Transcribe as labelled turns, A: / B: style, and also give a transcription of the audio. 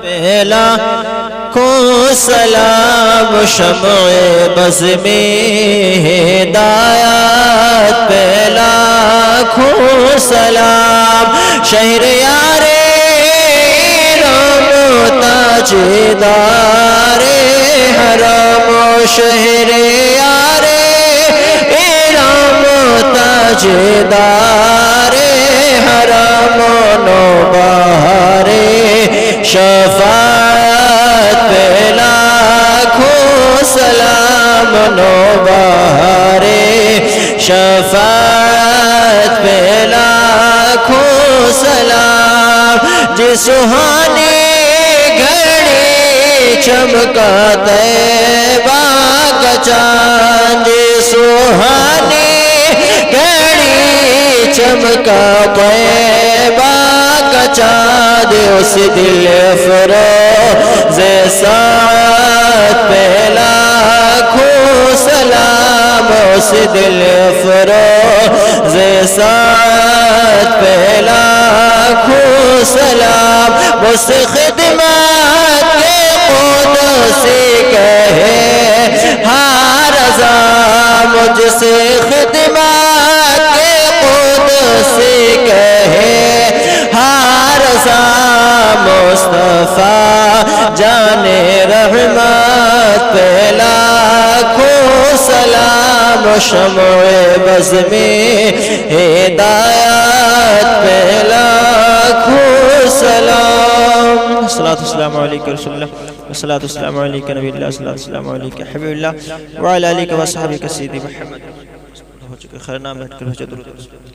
A: پہلا کو سلام شمع بز میں ہدایت پہلا کو سلام شہر یار رام تاجدار حرم شہر یار رام تاجدار حرم نوبہار شفاعت پہلا کو سلام نوبہار شفاعت پہلا کو سلام جس سہانے گھڑی چمکا طیبہ کا چاند جس سہانے گھڑی چمکا طیبہ کا چاند اس دل فروز سعادت پہلا کو سلام اس دل فروز سعادت پہلا کو سلام مجھ سے خدمت کے قدسی کہے ہر رضا مجھ سے خدمت کے قدسی کہے ہر رضا مصطفیٰ جان رحمت پہلا کو سلام شمع بز میں ہدایت پہلا کو سلام الصلاة والسلام علیکہ رسول اللہ والصلاة والسلام علیکہ نبی اللہ والصلاة والسلام علیکہ حبیب اللہ وعلی آلہ و صحابہ سیدی محمد ہو چکے خیر نام بیٹھ کر ہو چکے درود